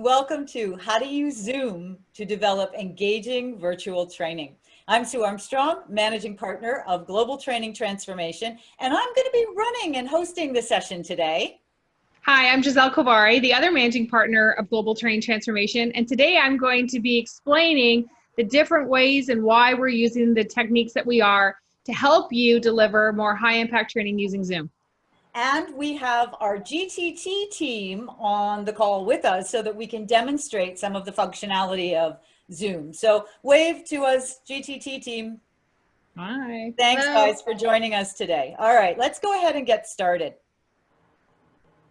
Welcome to How to Use Zoom to Develop Engaging Virtual Training. I'm Sue Armstrong, Managing Partner of Global Training Transformation, and I'm going to be running and hosting the session today. Hi, I'm Giselle Kovari, the other Managing Partner of Global Training Transformation, and today I'm going to be explaining the different ways and why we're using the techniques that we are to help you deliver more high-impact training using Zoom. And we have our GTT team on the call with us so that we can demonstrate some of the functionality of Zoom. So wave to us, GTT team. Hi. Thanks, Hello. guys, for joining us today. All right, let's go ahead and get started.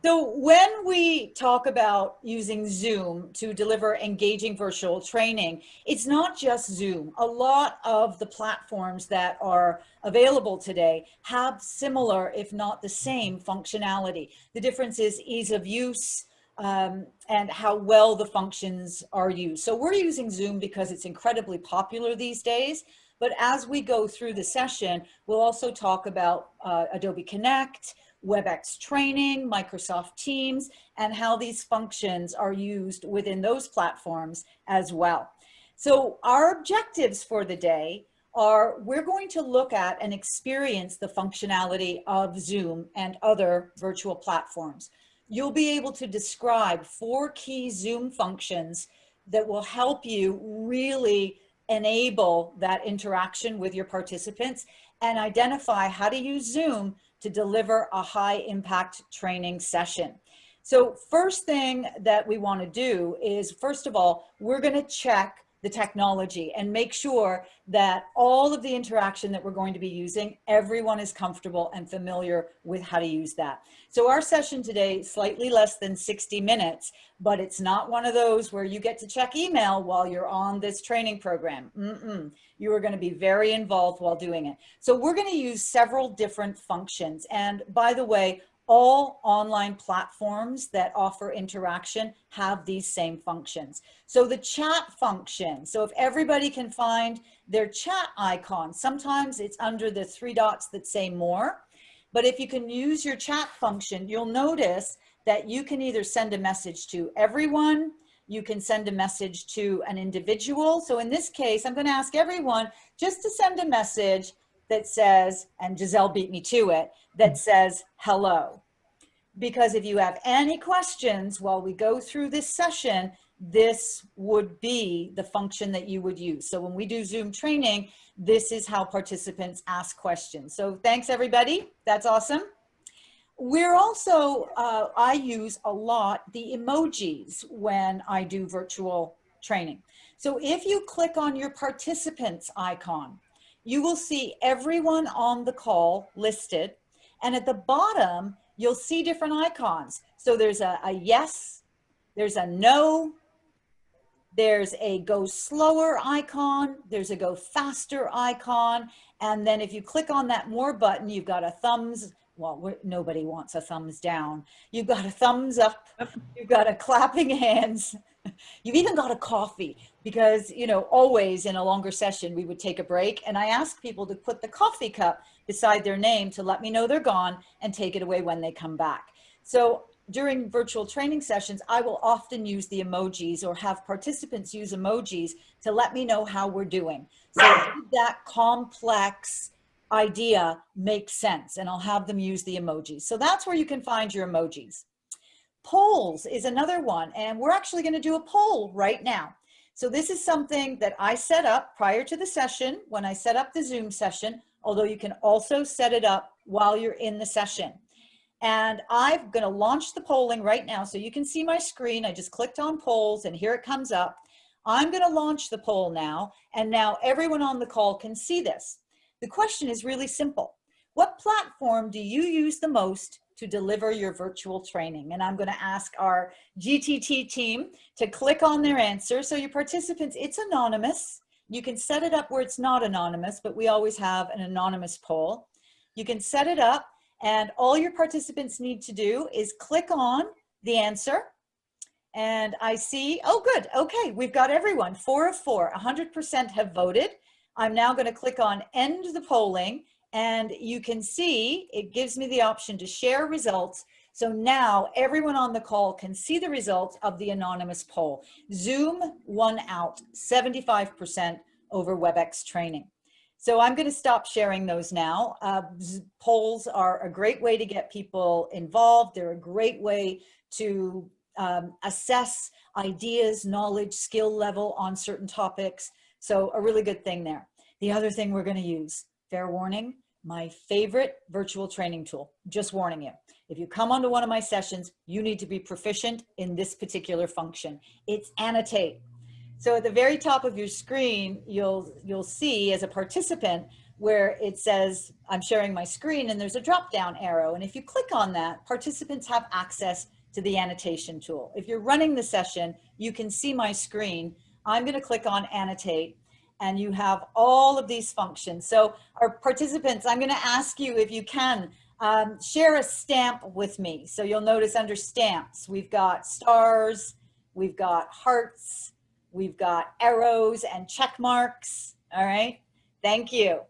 So when we talk about using Zoom to deliver engaging virtual training, it's not just Zoom. A lot of the platforms that are available today have similar, if not the same, functionality. The difference is ease of use and how well the functions are used. So we're using Zoom because it's incredibly popular these days. But as we go through the session, we'll also talk about Adobe Connect, WebEx training, Microsoft Teams, and how these functions are used within those platforms as well. So our objectives for the day are we're going to look at and experience the functionality of Zoom and other virtual platforms. You'll be able to describe 4 key Zoom functions that will help you really enable that interaction with your participants and identify how to use Zoom to deliver a high impact training session. So first thing that we want to do is, first of all, we're going to check the technology and make sure that all of the interaction that we're going to be using, everyone is comfortable and familiar with how to use that. So our session today is slightly less than 60 minutes, but it's not one of those where you get to check email while you're on this training program. You are going to be very involved while doing it. So we're going to use several different functions. And by the way, all online platforms that offer interaction have these same functions. So the chat function, so if everybody can find their chat icon, sometimes it's under the 3 dots that say more, but if you can use your chat function, you'll notice that you can either send a message to everyone, you can send a message to an individual. So in this case, I'm going to ask everyone just to send a message that says, and Giselle beat me to it, that says hello. Because if you have any questions while we go through this session, this would be the function that you would use. So when we do Zoom training, this is how participants ask questions. So thanks everybody, that's awesome. We're also, I use a lot the emojis when I do virtual training. So if you click on your participants icon, you will see everyone on the call listed. And at the bottom, you'll see different icons. So there's a yes, there's a no, there's a go slower icon, there's a go faster icon. And then if you click on that more button, you've got a thumbs, well, nobody wants a thumbs down. You've got a thumbs up, you've got a clapping hands. You've even got a coffee because, you know, always in a longer session, we would take a break. And I ask people to put the coffee cup beside their name to let me know they're gone and take it away when they come back. So during virtual training sessions, I will often use the emojis or have participants use emojis to let me know how we're doing. So that complex idea makes sense, and I'll have them use the emojis. So that's where you can find your emojis. Polls is another one, and we're actually going to do a poll right now. So this is something that I set up prior to the session when I set up the Zoom session, although you can also set it up while you're in the session. And I'm going to launch the polling right now so you can see my screen. I just clicked on polls and here it comes up. I'm going to launch the poll now, and now everyone on the call can see this. The question is really simple. What platform do you use the most to deliver your virtual training? And I'm going to ask our GTT team to click on their answer. So your participants, it's anonymous. You can set it up where it's not anonymous, but we always have an anonymous poll. You can set it up, and all your participants need to do is click on the answer. And I see, oh good, okay, we've got everyone, 4 of 4, 100% have voted. I'm now going to click on end the polling, and you can see it gives me the option to share results. So now everyone on the call can see the results of the anonymous poll. Zoom won out 75% over WebEx training. So I'm going to stop sharing those now. Polls are a great way to get people involved. They're a great way to assess ideas, knowledge, skill level on certain topics. So a really good thing there. The other thing we're going to use, fair warning, my favorite virtual training tool, just warning you. If you come onto one of my sessions, you need to be proficient in this particular function. It's annotate. So at the very top of your screen, you'll see as a participant where it says, I'm sharing my screen, and there's a drop-down arrow. And if you click on that, participants have access to the annotation tool. If you're running the session, you can see my screen. I'm going to click on annotate, and you have all of these functions. So our participants, I'm going to ask you if you can share a stamp with me. So you'll notice under stamps, we've got stars, we've got hearts, we've got arrows and check marks. All right, thank you.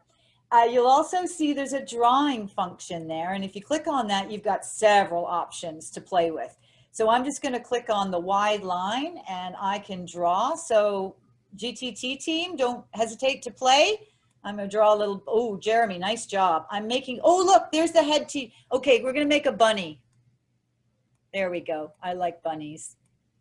You'll also see there's a drawing function there. And if you click on that, you've got several options to play with. So I'm just going to click on the wide line and I can draw. So GTT team, don't hesitate to play. I'm going to draw a little, oh, Jeremy, nice job. I'm making, oh, look, there's the head team. Okay, we're going to make a bunny. There we go. I like bunnies.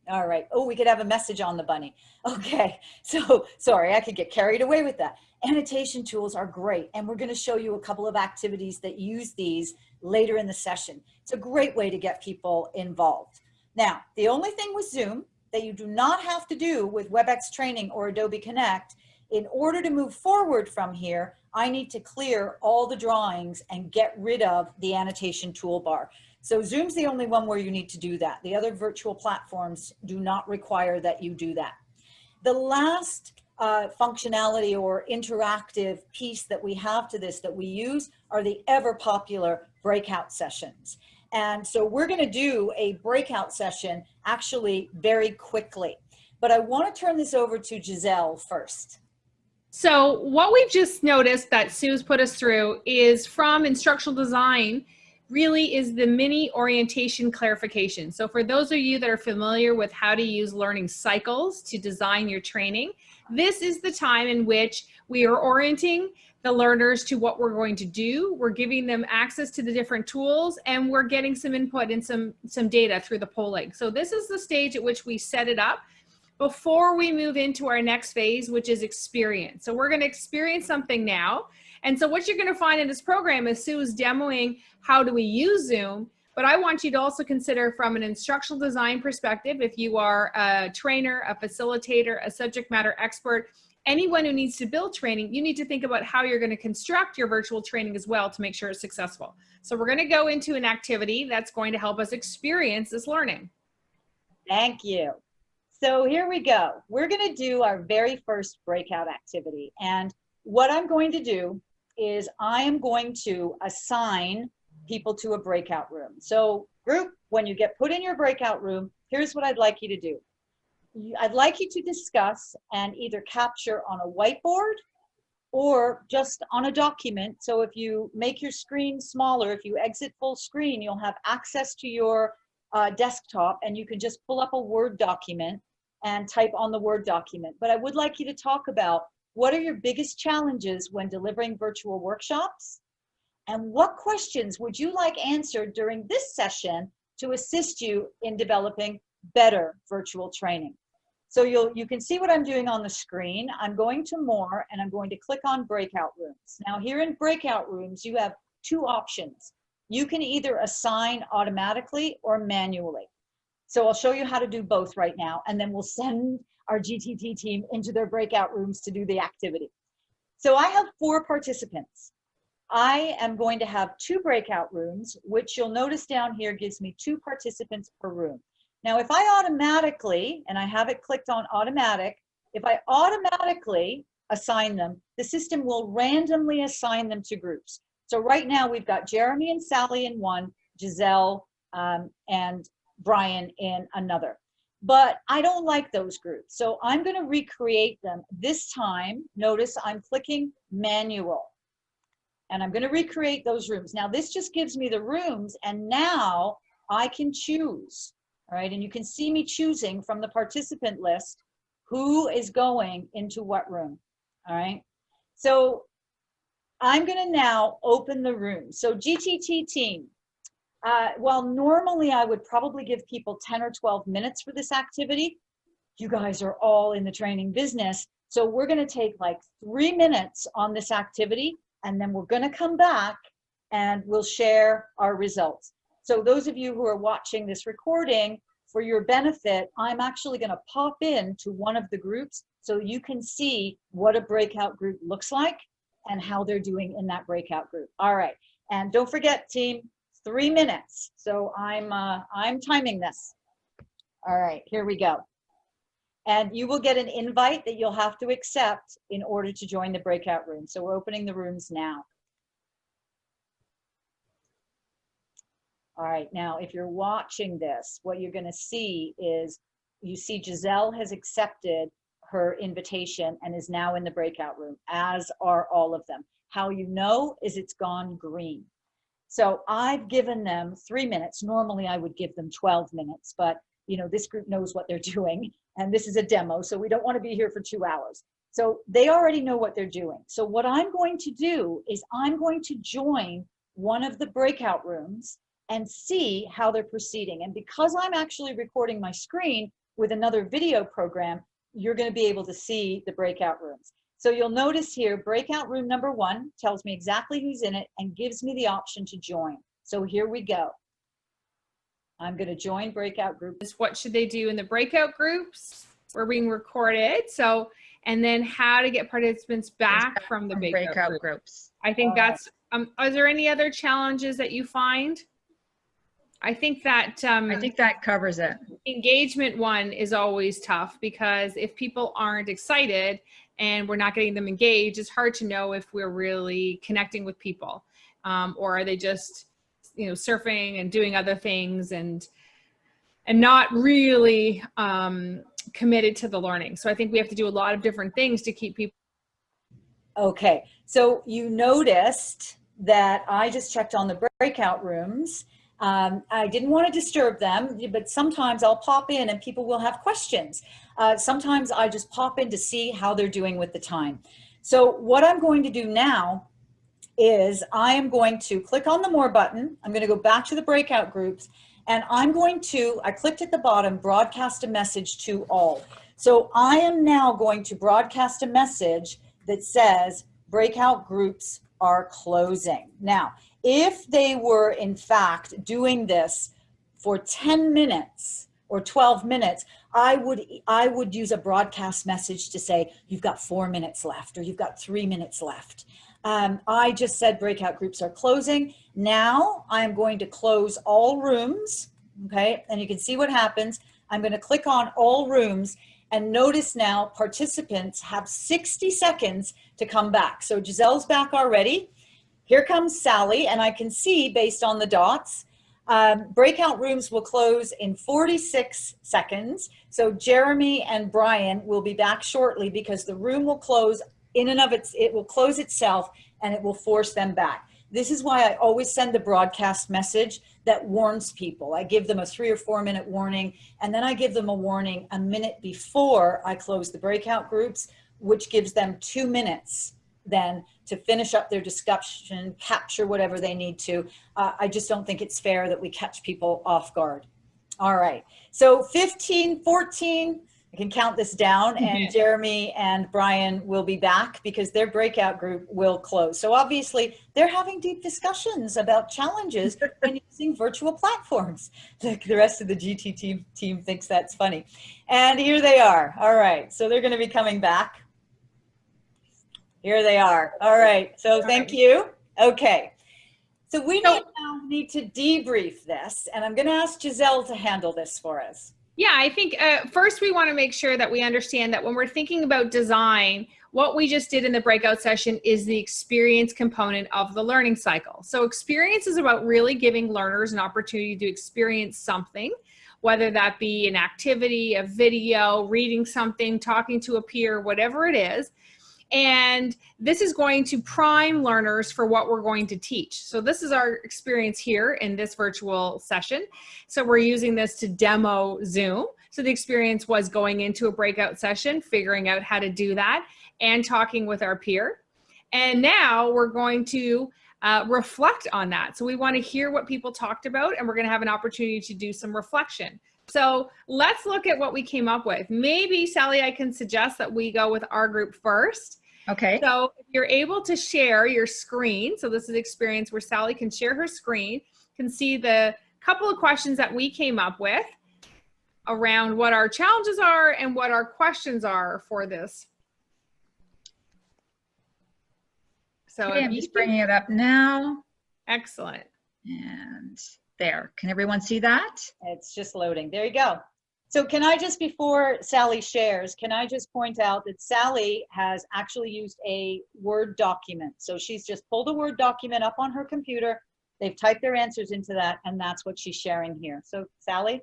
All right. Oh, we could have a message on the bunny. Okay. So sorry, I could get carried away with that. Annotation tools are great. And we're going to show you a couple of activities that use these later in the session. It's a great way to get people involved. Now, the only thing with Zoom that you do not have to do with WebEx Training or Adobe Connect, in order to move forward from here, I need to clear all the drawings and get rid of the annotation toolbar. So Zoom's the only one where you need to do that. The other virtual platforms do not require that you do that. The last functionality or interactive piece that we have to this that we use are the ever popular breakout sessions. And so we're going to do a breakout session actually very quickly. But I want to turn this over to Giselle first. So what we've just noticed that Sue's put us through is from instructional design really is the mini orientation clarification. So for those of you that are familiar with how to use learning cycles to design your training, this is the time in which we are orienting the learners to what we're going to do. We're giving them access to the different tools, and we're getting some input and some data through the polling. So this is the stage at which we set it up before we move into our next phase, which is experience. So we're going to experience something now. And so what you're going to find in this program is Sue is demoing how do we use Zoom, but I want you to also consider from an instructional design perspective, if you are a trainer, a facilitator, a subject matter expert, anyone who needs to build training, you need to think about how you're going to construct your virtual training as well to make sure it's successful. So we're going to go into an activity that's going to help us experience this learning. Thank you. So here we go. We're going to do our very first breakout activity. And what I'm going to do is I am going to assign people to a breakout room. So group, when you get put in your breakout room, here's what I'd like you to do. I'd like you to discuss and either capture on a whiteboard or just on a document. So if you make your screen smaller, if you exit full screen, you'll have access to your desktop and you can just pull up a Word document and type on the Word document. But I would like you to talk about what are your biggest challenges when delivering virtual workshops? And what questions would you like answered during this session to assist you in developing better virtual training? So you can see what I'm doing on the screen. I'm going to more and I'm going to click on breakout rooms. Now here in breakout rooms, you have two options. You can either assign automatically or manually. So I'll show you how to do both right now, and then we'll send our GTT team into their breakout rooms to do the activity. So I have 4 participants. I am going to have 2 breakout rooms, which you'll notice down here gives me 2 participants per room. Now, if I automatically, and I have it clicked on automatic, if I automatically assign them, the system will randomly assign them to groups. So right now we've got Jeremy and Sally in one, Giselle and Brian in another. But I don't like those groups. So I'm going to recreate them. This time, notice I'm clicking manual. And I'm going to recreate those rooms. Now this just gives me the rooms, and now I can choose, all right? And you can see me choosing from the participant list who is going into what room, all right? So I'm gonna now open the room. So GTT team, while normally I would probably give people 10 or 12 minutes for this activity, you guys are all in the training business. So we're gonna take like 3 minutes on this activity, and then we're gonna come back and we'll share our results. So those of you who are watching this recording, for your benefit, I'm actually gonna pop in to one of the groups so you can see what a breakout group looks like and how they're doing in that breakout group. All right, and don't forget team, 3 minutes. So I'm timing this. All right, here we go. And you will get an invite that you'll have to accept in order to join the breakout room. So we're opening the rooms now. All right, now if you're watching this, what you're gonna see is, you see Giselle has accepted her invitation and is now in the breakout room, as are all of them. How you know is it's gone green. So I've given them 3 minutes. Normally I would give them 12 minutes, but you know, this group knows what they're doing, and this is a demo, so we don't want to be here for 2 hours. So they already know what they're doing. So what I'm going to do is I'm going to join one of the breakout rooms and see how they're proceeding. And because I'm actually recording my screen with another video program, you're going to be able to see the breakout rooms. So you'll notice here, breakout room number 1 tells me exactly who's in it and gives me the option to join. So here we go. I'm going to join breakout groups. What should they do in the breakout groups? We're being recorded. So, and then how to get participants back from the breakout groups. I think that's, are there any other challenges that you find? I think that covers it. Engagement one is always tough, because if people aren't excited and we're not getting them engaged, it's hard to know if we're really connecting with people, or are they just, you know, surfing and doing other things and not really committed to the learning. So I think we have to do a lot of different things to keep people. Okay, so you noticed that I just checked on the breakout rooms. I didn't want to disturb them, but sometimes I'll pop in and people will have questions. Sometimes I just pop in to see how they're doing with the time. So what I'm going to do now is I am going to click on the More button. I'm going to go back to the breakout groups, and I'm going to, I clicked at the bottom, broadcast a message to all. So I am now going to broadcast a message that says breakout groups are closing. Now, if they were in fact doing this for 10 minutes or 12 minutes, I would use a broadcast message to say, you've got 4 minutes left, or you've got 3 minutes left. I just said breakout groups are closing. Now I'm going to close all rooms, okay? And you can see what happens. I'm going to click on all rooms, and notice now participants have 60 seconds to come back. So Giselle's back already. Here comes Sally, and I can see based on the dots, breakout rooms will close in 46 seconds. So Jeremy and Brian will be back shortly, because the room will close in and of it will close itself, and it will force them back. This is why I always send the broadcast message that warns people. I give them a 3 or 4 minute warning, and then I give them a warning a minute before I close the breakout groups, which gives them 2 minutes then to finish up their discussion, capture whatever they need to. I just don't think it's fair that we catch people off guard. All right, so 15, 14, I can count this down, and Jeremy and Brian will be back because their breakout group will close. So obviously they're having deep discussions about challenges when using virtual platforms. The rest of the GT team thinks that's funny. And here they are. All right, so they're going to be coming back. Here they are. All right, so thank you. Okay, so we now need to debrief this, and I'm going to ask Giselle to handle this for us. Yeah, I think first we want to make sure that we understand that when we're thinking about design, what we just did in the breakout session is the experience component of the learning cycle. So experience is about really giving learners an opportunity to experience something, whether that be an activity, a video, reading something, talking to a peer, whatever it is. And this is going to prime learners for what we're going to teach. So this is our experience here in this virtual session. So we're using this to demo Zoom. So the experience was going into a breakout session, figuring out how to do that, and talking with our peer. And now we're going to reflect on that. So we want to hear what people talked about, and we're going to have an opportunity to do some reflection. So let's look at what we came up with. Maybe, Sally, I can suggest that we go with our group first. Okay. So if you're able to share your screen, so this is an experience where Sally can share her screen, can see the couple of questions that we came up with around what our challenges are and what our questions are for this. So Okay, I'm just bringing it up now. Excellent. And there, can everyone see that? It's just loading. There you go. So can I just, before Sally shares, can I just point out that Sally has actually used a Word document. So she's just pulled a Word document up on her computer. They've typed their answers into that, and that's what she's sharing here. So Sally?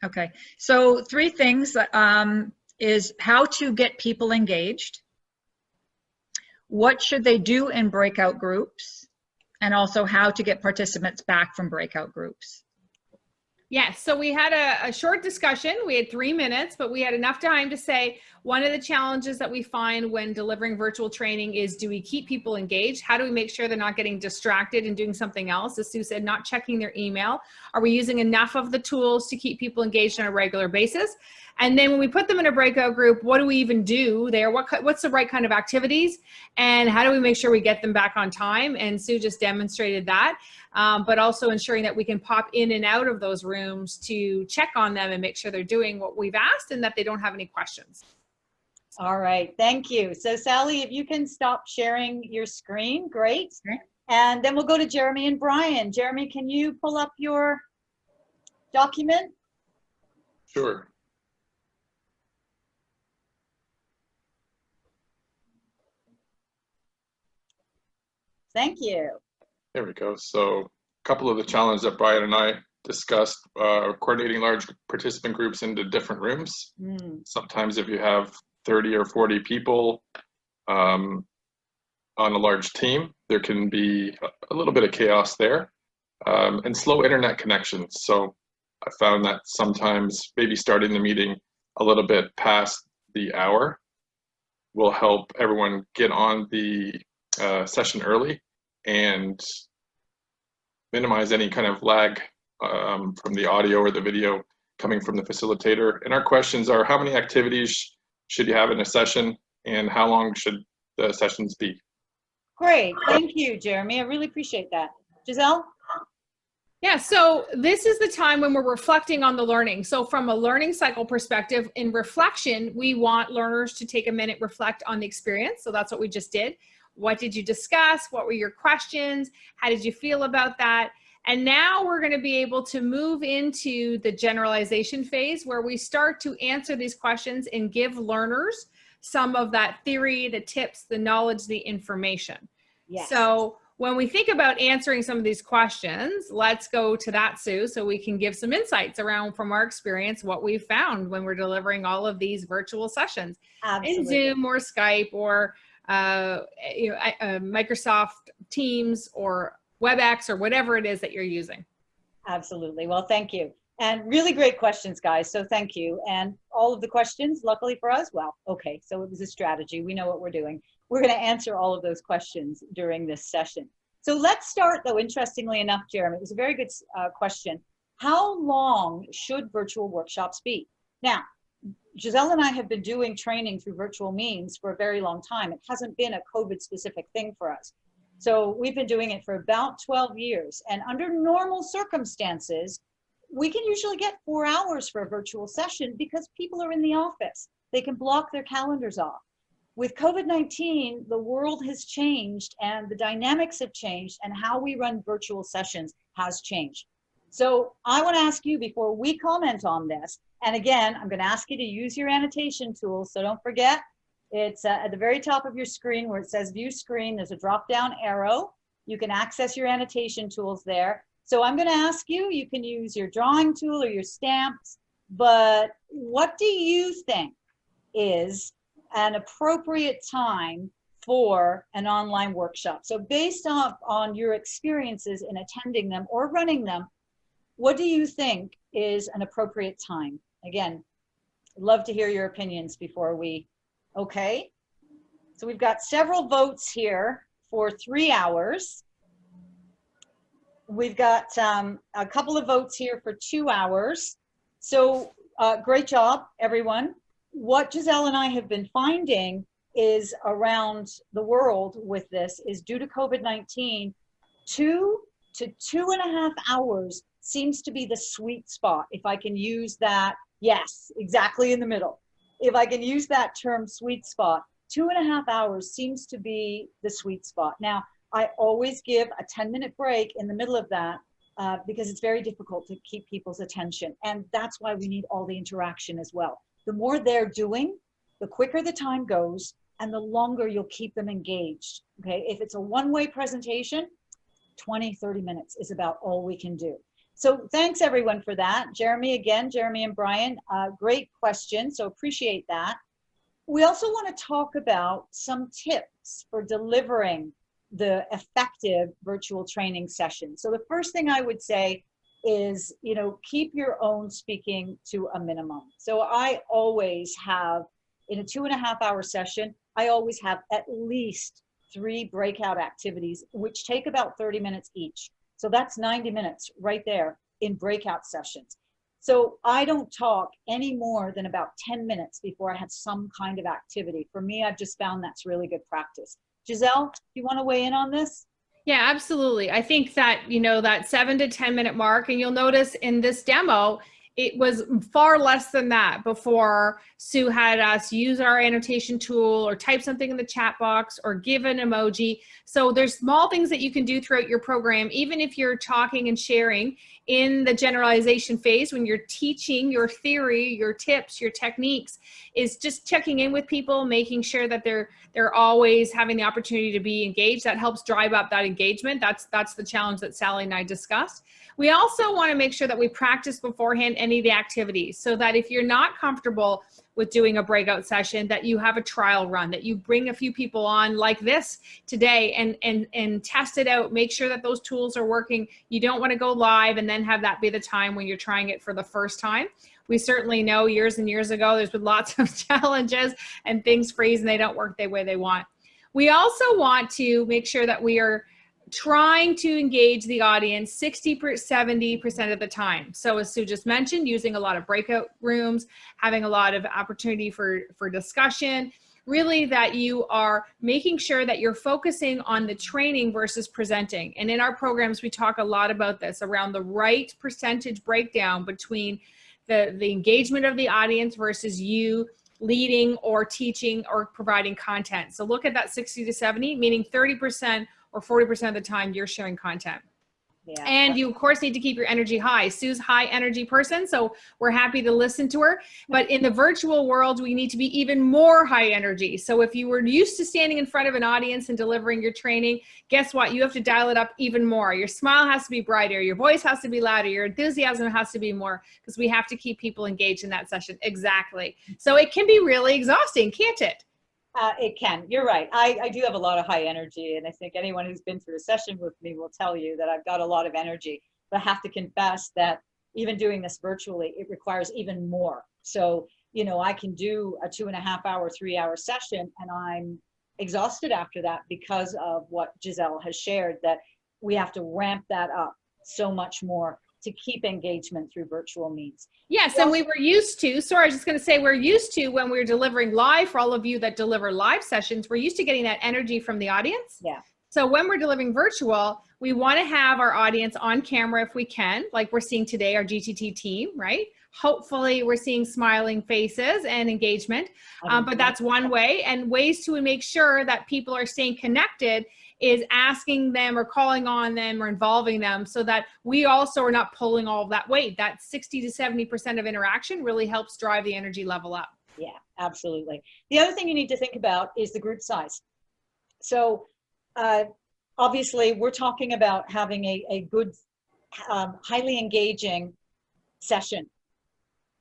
Okay, so 3 things is how to get people engaged, what should they do in breakout groups, and also how to get participants back from breakout groups. Yes, so we had a short discussion. We had 3 minutes, but we had enough time to say one of the challenges that we find when delivering virtual training is, do we keep people engaged? How do we make sure they're not getting distracted and doing something else? As Sue said, not checking their email. Are we using enough of the tools to keep people engaged on a regular basis? And then when we put them in a breakout group, what do we even do there? What's the right kind of activities? And how do we make sure we get them back on time? And Sue just demonstrated that, but also ensuring that we can pop in and out of those rooms to check on them and make sure they're doing what we've asked and that they don't have any questions. All right, thank you. So Sally, if you can stop sharing your screen, great. Okay. And then we'll go to Jeremy and Brian. Jeremy, can you pull up your document? Sure. Thank you. There we go. So a couple of the challenges that Brian and I discussed are coordinating large participant groups into different rooms. Sometimes if you have 30 or 40 people on a large team, there can be a little bit of chaos there, and slow internet connections. So I found that sometimes maybe starting the meeting a little bit past the hour will help everyone get on the session early and minimize any kind of lag from the audio or the video coming from the facilitator. And our questions are, how many activities should you have in a session, and how long should the sessions be? Great, thank you, Jeremy. I really appreciate that. Giselle? Yeah, so this is the time when we're reflecting on the learning. So from a learning cycle perspective, in reflection, we want learners to take a minute, reflect on the experience. So that's what we just did. What did you discuss? What were your questions? How did you feel about that? And now we're going to be able to move into the generalization phase where we start to answer these questions and give learners some of that theory, the tips, the knowledge, the information. Yes. So when we think about answering some of these questions, let's go to that, Sue, so we can give some insights around, from our experience, what we've found when we're delivering all of these virtual sessions. Absolutely. In Zoom or Skype or Microsoft Teams or WebEx or whatever it is that you're using. Absolutely. Well, thank you. And really great questions, guys. So thank you. And all of the questions, luckily for us, well, okay, so it was a strategy. We know what we're doing. We're going to answer all of those questions during this session. So let's start, though, interestingly enough, Jeremy, it was a very good question. How long should virtual workshops be? Now, Giselle and I have been doing training through virtual means for a very long time. It hasn't been a COVID-specific thing for us. So we've been doing it for about 12 years. And under normal circumstances, we can usually get 4 hours for a virtual session because people are in the office. They can block their calendars off. With COVID-19, the world has changed and the dynamics have changed, and how we run virtual sessions has changed. So I want to ask you, before we comment on this, and again, I'm going to ask you to use your annotation tools, so don't forget, it's at the very top of your screen where it says View Screen. There's a drop-down arrow. You can access your annotation tools there. So I'm going to ask you, you can use your drawing tool or your stamps, but what do you think is an appropriate time for an online workshop. So based on your experiences in attending them or running them, what do you think is an appropriate time? Again, I'd love to hear your opinions before we, okay? So we've got several votes here for 3 hours. We've got a couple of votes here for 2 hours. So great job, everyone. What Giselle and I have been finding is around the world with this is due to COVID-19, 2 to 2.5 hours seems to be the sweet spot. If I can use that, yes, exactly in the middle. If I can use that term sweet spot, 2.5 hours seems to be the sweet spot. Now, I always give a 10-minute break in the middle of that because it's very difficult to keep people's attention. And that's why we need all the interaction as well. The more they're doing, the quicker the time goes and the longer you'll keep them engaged. Okay, if it's a one-way presentation, 20, 30 minutes is about all we can do. So thanks everyone for that. Jeremy and Brian, great question, so appreciate that. We also want to talk about some tips for delivering the effective virtual training session. So the first thing I would say is, you know, keep your own speaking to a minimum. So I always have, in a 2.5 hour session, I always have at least 3 breakout activities, which take about 30 minutes each. So that's 90 minutes right there in breakout sessions. So I don't talk any more than about 10 minutes before I have some kind of activity. For me, I've just found that's really good practice. Giselle, do you want to weigh in on this? Yeah, absolutely. I think that, you know, that 7 to 10 minute mark, and you'll notice in this demo, it was far less than that before Sue had us use our annotation tool or type something in the chat box or give an emoji. So there's small things that you can do throughout your program, even if you're talking and sharing in the generalization phase when you're teaching your theory, your tips, your techniques, is just checking in with people, making sure that they're always having the opportunity to be engaged. That helps drive up that engagement. That's the challenge that Sally and I discussed. We also want to make sure that we practice beforehand any of the activities so that if you're not comfortable with doing a breakout session, that you have a trial run, that you bring a few people on like this today and test it out, make sure that those tools are working. You don't want to go live and then have that be the time when you're trying it for the first time. We certainly know years and years ago, there's been lots of challenges and things freeze and they don't work the way they want. We also want to make sure that we are trying to engage the audience 60-70% of the time. So as Sue just mentioned, using a lot of breakout rooms, having a lot of opportunity for discussion, really that you are making sure that you're focusing on the training versus presenting. And in our programs, we talk a lot about this around the right percentage breakdown between the engagement of the audience versus you leading or teaching or providing content. So look at that 60 to 70, meaning 30% or 40% of the time you're sharing content. Yeah. And you, of course, need to keep your energy high. Sue's high energy person, so we're happy to listen to her. But in the virtual world, we need to be even more high energy. So if you were used to standing in front of an audience and delivering your training, guess what? You have to dial it up even more. Your smile has to be brighter. Your voice has to be louder. Your enthusiasm has to be more because we have to keep people engaged in that session. Exactly. So it can be really exhausting, can't it? It can. You're right. I do have a lot of high energy, and I think anyone who's been through a session with me will tell you that I've got a lot of energy. But I have to confess that even doing this virtually, it requires even more. So, you know, I can do a 2.5 hour, 3 hour session, and I'm exhausted after that because of what Giselle has shared, that we have to ramp that up so much more to keep engagement through virtual means. Yes, and we were used to, sorry, I was just going to say, we're used to when we were delivering live, for all of you that deliver live sessions, we're used to getting that energy from the audience. Yeah. So when we're delivering virtual, we want to have our audience on camera if we can, like we're seeing today, our GTT team, right? Hopefully we're seeing smiling faces and engagement, but that's one way. And ways to make sure that people are staying connected is asking them or calling on them or involving them so that we also are not pulling all of that weight. That 60 to 70% of interaction really helps drive the energy level up. Yeah, absolutely. The other thing you need to think about is the group size. So obviously we're talking about having a good, highly engaging session.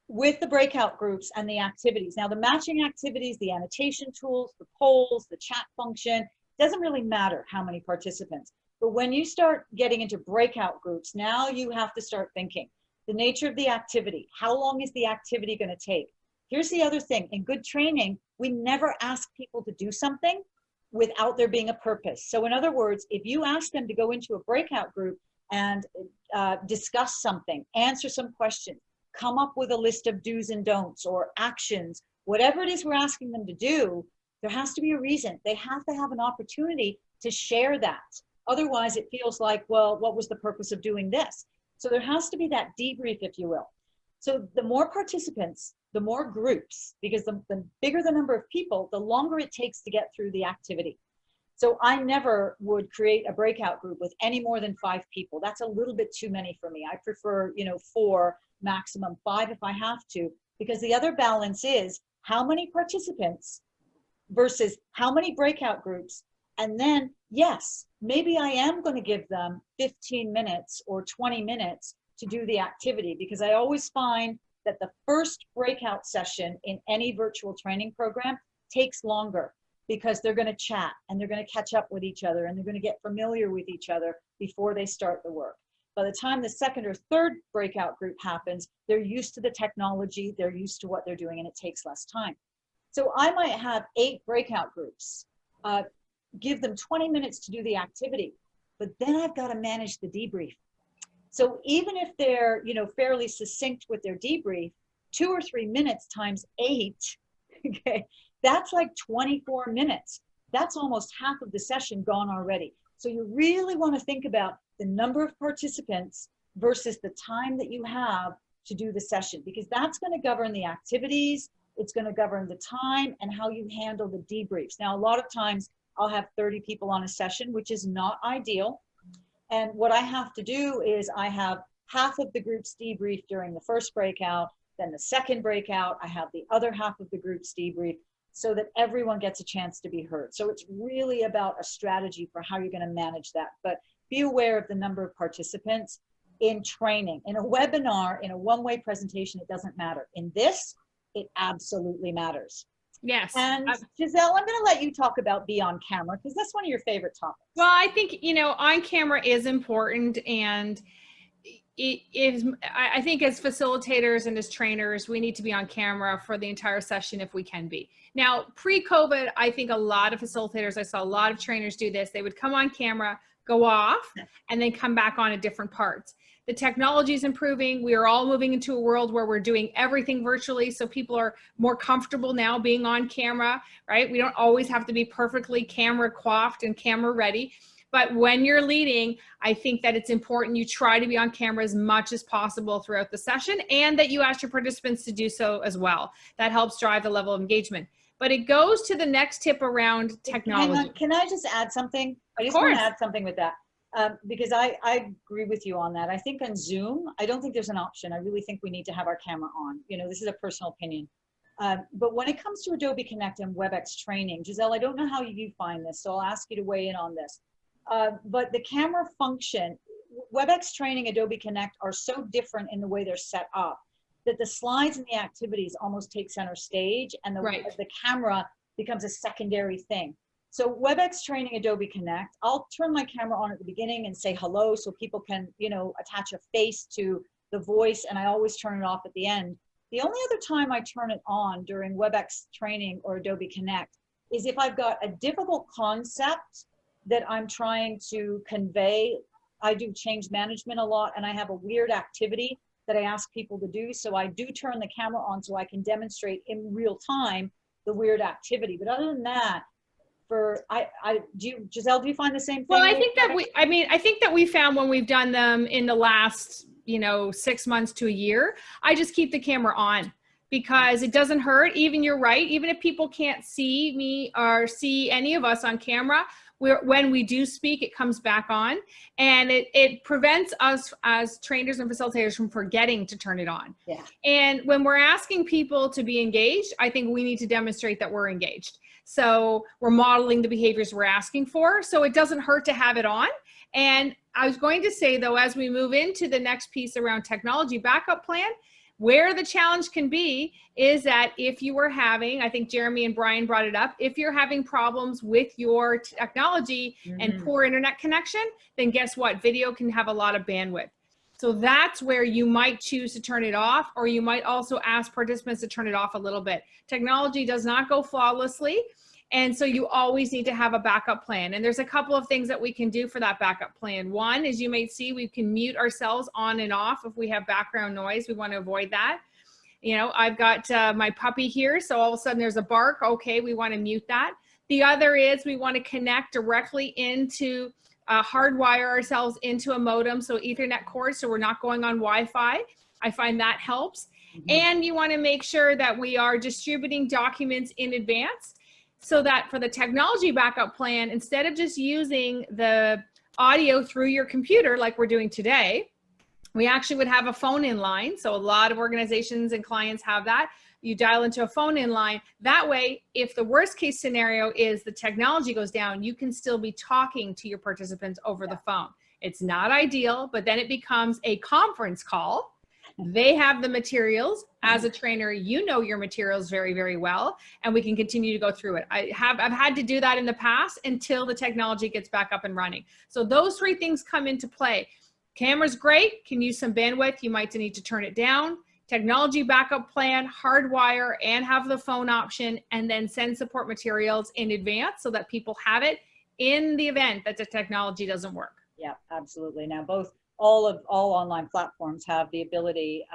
with the breakout groups and the activities. Now the matching activities, the annotation tools, the polls, the chat function, doesn't really matter how many participants. But when you start getting into breakout groups, now you have to start thinking the nature of the activity. How long is the activity going to take? Here's the other thing. In good training, we never ask people to do something without there being a purpose. So in other words, if you ask them to go into a breakout group and discuss something, answer some questions, come up with a list of do's and don'ts or actions, whatever it is we're asking them to do, there has to be a reason. They have to have an opportunity to share that. Otherwise, it feels like, well, what was the purpose of doing this? So there has to be that debrief, if you will. So the more participants, the more groups, because the bigger the number of people, the longer it takes to get through the activity. So I never would create a breakout group with any more than 5 people. That's a little bit too many for me. I prefer, 4, maximum 5 if I have to, because the other balance is how many participants versus how many breakout groups. And then, yes, maybe I am going to give them 15 minutes or 20 minutes to do the activity, because I always find that the first breakout session in any virtual training program takes longer, because they're going to chat and they're going to catch up with each other and they're going to get familiar with each other before they start the work. By the time the second or third breakout group happens, they're used to the technology, they're used to what they're doing, and it takes less time. So I might have 8 breakout groups, give them 20 minutes to do the activity, but then I've got to manage the debrief. So even if they're, fairly succinct with their debrief, 2 or 3 minutes times 8, okay, that's like 24 minutes. That's almost half of the session gone already. So you really want to think about the number of participants versus the time that you have to do the session, because that's going to govern the activities, it's going to govern the time and how you handle the debriefs. Now, a lot of times I'll have 30 people on a session, which is not ideal. And what I have to do is I have half of the groups debrief during the first breakout, then the second breakout, I have the other half of the groups debrief, so that everyone gets a chance to be heard. So it's really about a strategy for how you're going to manage that. But be aware of the number of participants in training. In a webinar, in a one-way presentation, it doesn't matter. In this, it absolutely matters. Yes. And Giselle, I'm going to let you talk about be on camera, because that's one of your favorite topics. Well, I think, on camera is important, and it is, I think as facilitators and as trainers, we need to be on camera for the entire session if we can be. Now, pre-COVID, I think a lot of facilitators, I saw a lot of trainers do this. They would come on camera, go off, and then come back on at different parts. The technology is improving. We are all moving into a world where we're doing everything virtually. So people are more comfortable now being on camera, right? We don't always have to be perfectly camera coiffed and camera ready. But when you're leading, I think that it's important you try to be on camera as much as possible throughout the session, and that you ask your participants to do so as well. That helps drive the level of engagement. But it goes to the next tip around technology. Hang on. Can I just add something? I just want to add something with that. Because I agree with you on that. I think on Zoom, I don't think there's an option. I really think we need to have our camera on. This is a personal opinion. But when it comes to Adobe Connect and WebEx training, Giselle, I don't know how you find this, so I'll ask you to weigh in on this. But the camera function, WebEx training, Adobe Connect are so different in the way they're set up that the slides and the activities almost take center stage, and the camera becomes a secondary thing. So WebEx training, Adobe Connect, I'll turn my camera on at the beginning and say hello so people can, attach a face to the voice, and I always turn it off at the end. The only other time I turn it on during WebEx training or Adobe Connect is if I've got a difficult concept that I'm trying to convey. I do change management a lot, and I have a weird activity that I ask people to do. So I do turn the camera on so I can demonstrate in real time the weird activity. But other than that, Giselle, do you find the same thing? Well, I think that we found when we've done them in the last, 6 months to a year, I just keep the camera on, because it doesn't hurt. Even, you're right, even if people can't see me or see any of us on camera, when we do speak, it comes back on, and it prevents us as trainers and facilitators from forgetting to turn it on. Yeah. And when we're asking people to be engaged, I think we need to demonstrate that we're engaged. So we're modeling the behaviors we're asking for. So it doesn't hurt to have it on. And I was going to say, though, as we move into the next piece around technology backup plan, Where the challenge can be is that if you were having, I think Jeremy and Brian brought it up, if you're having problems with your technology and poor internet connection, then guess what? Video can have a lot of bandwidth. So that's where you might choose to turn it off, or you might also ask participants to turn it off a little bit. Technology does not go flawlessly. And so you always need to have a backup plan. And there's a couple of things that we can do for that backup plan. One, as you may see, we can mute ourselves on and off if we have background noise. We want to avoid that. You know, I've got my puppy here, so all of a sudden there's a bark. Okay, we want to mute that. The other is we want to connect directly into, hardwire ourselves into a modem, so Ethernet cord, so we're not going on Wi-Fi. I find that helps. And you want to make sure that we are distributing documents in advance, so that for the technology backup plan, instead of just using the audio through your computer like we're doing today, we actually would have a phone in line. So a lot of organizations and clients have that. You dial into a phone in line. That way, if the worst case scenario is the technology goes down, you can still be talking to your participants over the phone. It's not ideal, but then it becomes a conference call. They have the materials. As a trainer, you know your materials very, very well, and we can continue to go through it. I've had to do that in the past until the technology gets back up and running. So those three things come into play. Camera's great, can use some bandwidth. You might need to turn it down. Technology backup plan, hardwire, and have the phone option, and then send support materials in advance so that people have it in the event that the technology doesn't work. Yeah, absolutely. Now, all online platforms have the ability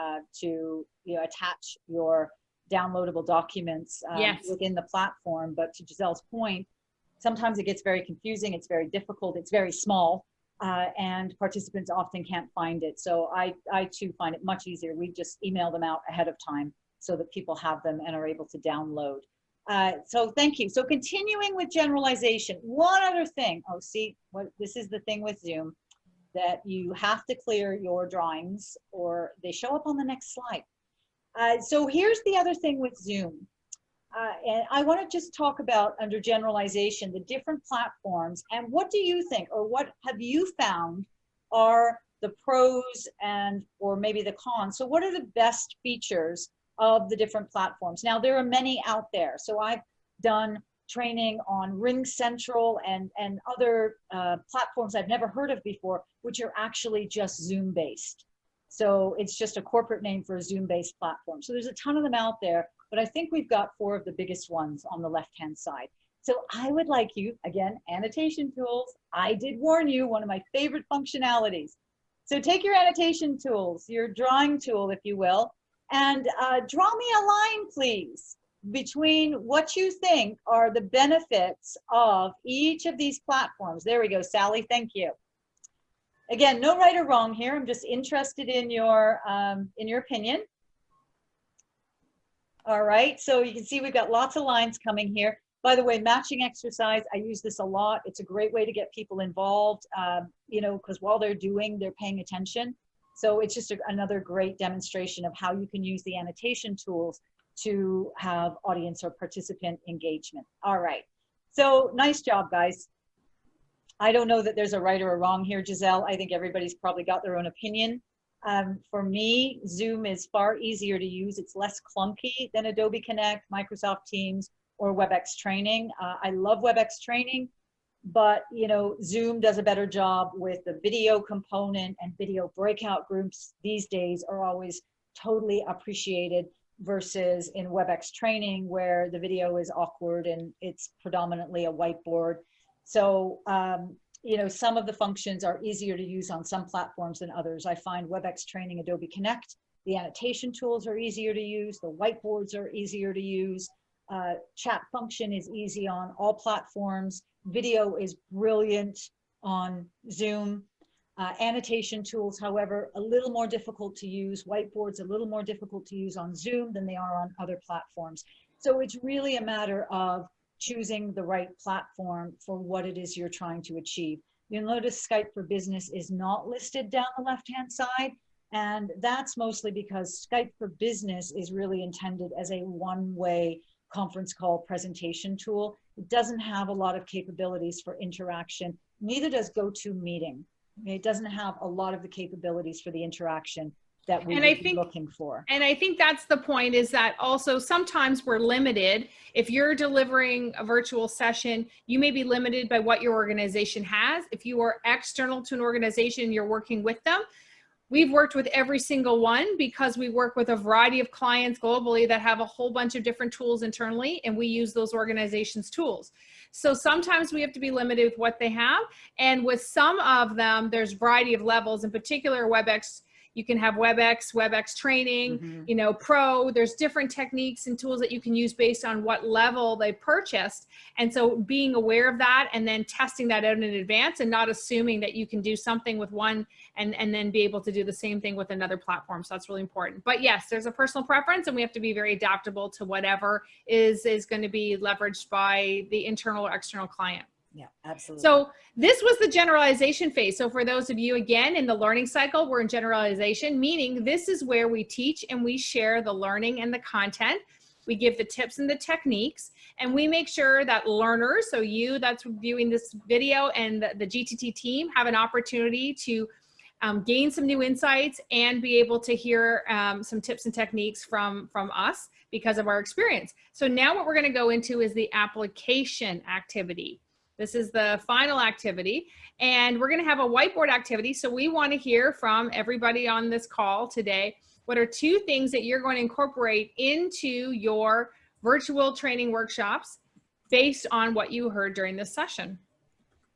to attach your downloadable documents within the platform. But to Giselle's point, sometimes it gets very confusing. It's very difficult. It's very small, and participants often can't find it. So I too find it much easier. We just email them out ahead of time so that people have them and are able to download. So thank you. So continuing with generalization, one other thing. Oh, see, this is the thing with Zoom, that you have to clear your drawings or they show up on the next slide. So here's the other thing with Zoom. And I want to just talk about, under generalization, the different platforms, and what do you think, or what have you found are the pros and or maybe the cons? So what are the best features of the different platforms? Now, there are many out there. So I've done training on Ring Central and other platforms I've never heard of before, which are actually just Zoom based. So it's just a corporate name for a Zoom based platform. So there's a ton of them out there, but I think we've got 4 of the biggest ones on the left-hand side. So I would like you, again, annotation tools. I did warn you, one of my favorite functionalities. So take your annotation tools, your drawing tool, if you will, and draw me a line, please, between what you think are the benefits of each of these platforms. There we go, Sally, thank you. Again, no right or wrong here. I'm just interested in your opinion. All right, so you can see we've got lots of lines coming here. By the way, matching exercise, I use this a lot. It's a great way to get people involved, because while they're paying attention. So it's just another great demonstration of how you can use the annotation tools to have audience or participant engagement. All right, so nice job, guys. I don't know that there's a right or a wrong here, Giselle. I think everybody's probably got their own opinion. For me, Zoom is far easier to use. It's less clunky than Adobe Connect, Microsoft Teams, or WebEx Training. I love WebEx Training, but Zoom does a better job with the video component, and video breakout groups these days are always totally appreciated, versus in WebEx Training where the video is awkward and it's predominantly a whiteboard. So, some of the functions are easier to use on some platforms than others. I find WebEx Training, Adobe Connect, the annotation tools are easier to use, the whiteboards are easier to use, chat function is easy on all platforms, video is brilliant on Zoom. Annotation tools, however, a little more difficult to use. Whiteboards a little more difficult to use on Zoom than they are on other platforms. So it's really a matter of choosing the right platform for what it is you're trying to achieve. You'll notice Skype for Business is not listed down the left-hand side, and that's mostly because Skype for Business is really intended as a one-way conference call presentation tool. It doesn't have a lot of capabilities for interaction. Neither does GoToMeeting. It doesn't have a lot of the capabilities for the interaction that we And would I be think, looking for. and I think that's the point, is that also sometimes we're limited. If you're delivering a virtual session, you may be limited by what your organization has. If you are external to an organization, you're working with them. We've worked with every single one because we work with a variety of clients globally that have a whole bunch of different tools internally, and we use those organizations' tools. So sometimes we have to be limited with what they have. And with some of them, there's a variety of levels. In particular, WebEx, you can have WebEx training, you know, Pro. There's different techniques and tools that you can use based on what level they purchased. And so being aware of that and then testing that out in advance and not assuming that you can do something with one and then be able to do the same thing with another platform. So that's really important. But yes, there's a personal preference, and we have to be very adaptable to whatever is going to be leveraged by the internal or external client. Yeah, absolutely. So this was the generalization phase. So for those of you, again, in the learning cycle, we're in generalization, meaning this is where we teach and we share the learning and the content. We give the tips and the techniques, and we make sure that learners, so you that's viewing this video and the GTT team, have an opportunity to gain some new insights and be able to hear some tips and techniques from us because of our experience. So now what we're going to go into is the application activity. This is the final activity, and we're going to have a whiteboard activity. So we want to hear from everybody on this call today. What are 2 things that you're going to incorporate into your virtual training workshops based on what you heard during this session?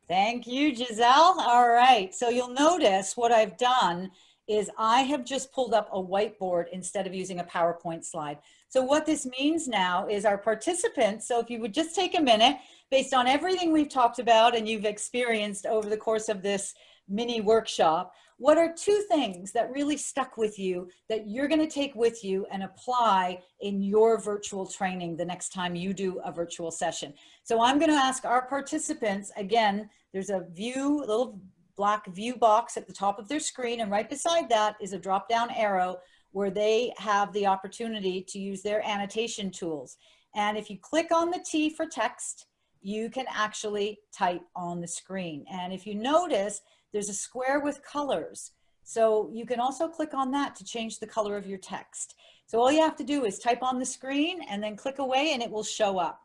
Thank you, Giselle. All right. So you'll notice what I've done is I have just pulled up a whiteboard instead of using a PowerPoint slide. So what this means now is our participants, so if you would just take a minute, based on everything we've talked about and you've experienced over the course of this mini workshop, what are 2 things that really stuck with you that you're going to take with you and apply in your virtual training the next time you do a virtual session? So I'm going to ask our participants, again, there's a little black view box at the top of their screen, and right beside that is a drop down arrow where they have the opportunity to use their annotation tools. And if you click on the T for text, you can actually type on the screen. And if you notice, there's a square with colors. So you can also click on that to change the color of your text. So all you have to do is type on the screen and then click away and it will show up.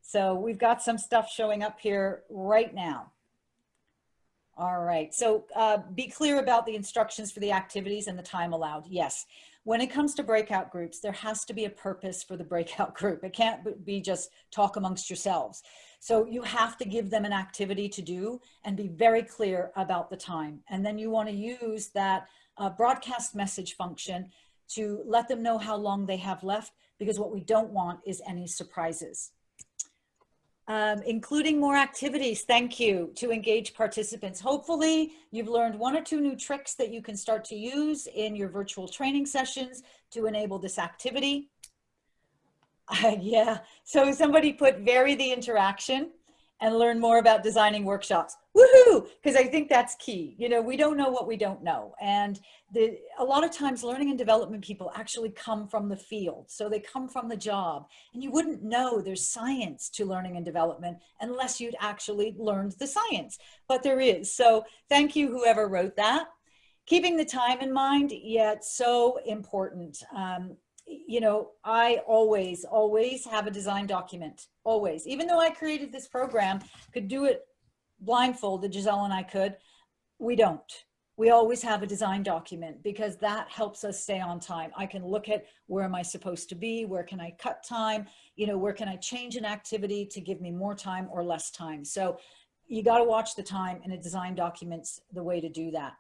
So we've got some stuff showing up here right now. All right, so be clear about the instructions for the activities and the time allowed. Yes, when it comes to breakout groups, there has to be a purpose for the breakout group. It can't be just talk amongst yourselves. So you have to give them an activity to do and be very clear about the time. And then you want to use that broadcast message function to let them know how long they have left, because what we don't want is any surprises. Including more activities, thank you, to engage participants. Hopefully you've learned 1 or 2 new tricks that you can start to use in your virtual training sessions to enable this activity. Yeah, so somebody put vary the interaction and learn more about designing workshops. Woohoo! Because I think that's key. You know, we don't know what we don't know. And a lot of times learning and development people actually come from the field. So they come from the job. And you wouldn't know there's science to learning and development unless you'd actually learned the science. But there is. So thank you, whoever wrote that. Keeping the time in mind, yeah, it's so important. You know, I always have a design document, always. Even though I created this program, could do it blindfolded, Giselle and I could, we don't. We always have a design document because that helps us stay on time. I can look at where am I supposed to be, where can I cut time, you know, where can I change an activity to give me more time or less time. So you got to watch the time, and a design document's the way to do that.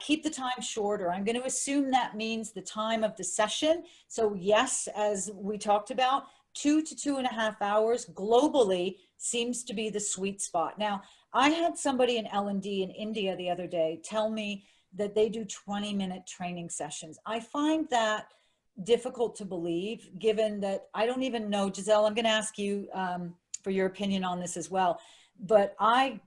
Keep the time shorter. I'm going to assume that means the time of the session. So yes, as we talked about, 2 to 2.5 hours globally seems to be the sweet spot. Now, I had somebody in L&D in India the other day tell me that they do 20-minute training sessions. I find that difficult to believe, given that I don't even know, Giselle, I'm going to ask you for your opinion on this as well, but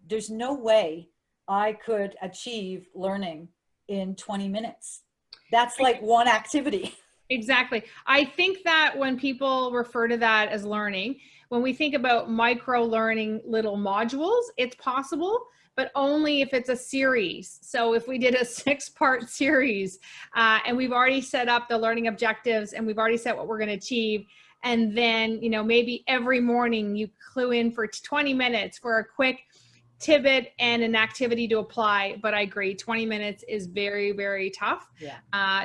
there's no way I could achieve learning in 20 minutes. That's like one activity. Exactly. I think that when people refer to that as learning, when we think about micro learning little modules, it's possible, but only if it's a series. So if we did a 6-part series and we've already set up the learning objectives and we've already set what we're going to achieve, and then, you know, maybe every morning you clue in for 20 minutes for a quick tidbit and an activity to apply. But I agree, 20 minutes is very, very tough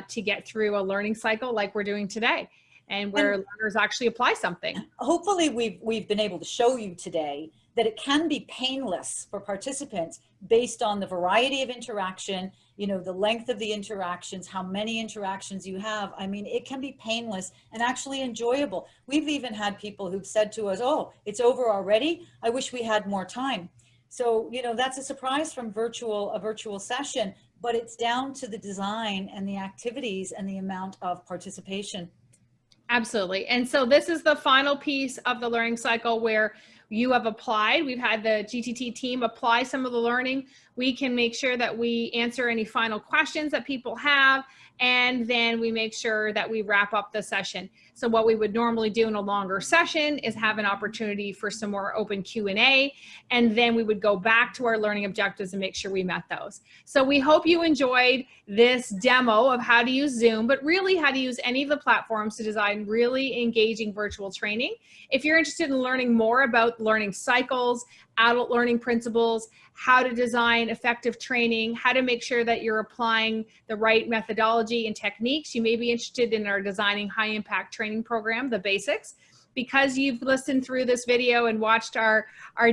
to get through a learning cycle like we're doing today, and where learners actually apply something. Hopefully we've been able to show you today that it can be painless for participants based on the variety of interaction, you know, the length of the interactions, how many interactions you have. I mean, it can be painless and actually enjoyable. We've even had people who've said to us, oh, it's over already. I wish we had more time. So, you know, that's a surprise from a virtual session, but it's down to the design and the activities and the amount of participation. Absolutely. And so this is the final piece of the learning cycle where you have applied. We've had the GTT team apply some of the learning. We can make sure that we answer any final questions that people have, and then we make sure that we wrap up the session. So what we would normally do in a longer session is have an opportunity for some more open Q&A, and then we would go back to our learning objectives and make sure we met those. So we hope you enjoyed this demo of how to use Zoom, but really how to use any of the platforms to design really engaging virtual training. If you're interested in learning more about learning cycles, adult learning principles, how to design effective training, how to make sure that you're applying the right methodology and techniques, you may be interested in our Designing High Impact Training program, the basics. Because you've listened through this video and watched our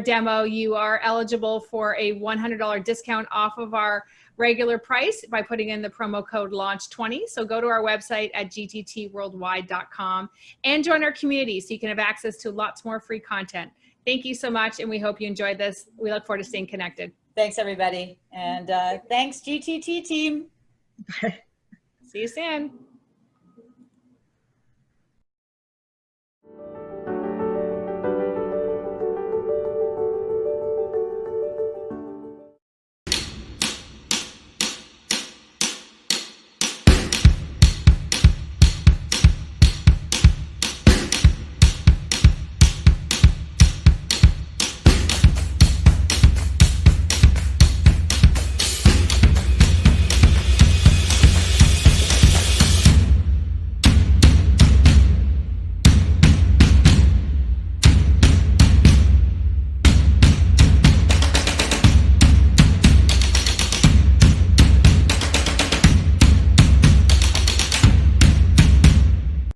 demo, you are eligible for a $100 discount off of our regular price by putting in the promo code LAUNCH20. So go to our website at gttworldwide.com and join our community so you can have access to lots more free content. Thank you so much, and we hope you enjoyed this. We look forward to staying connected. Thanks, everybody. And thanks, GTT team. See you soon.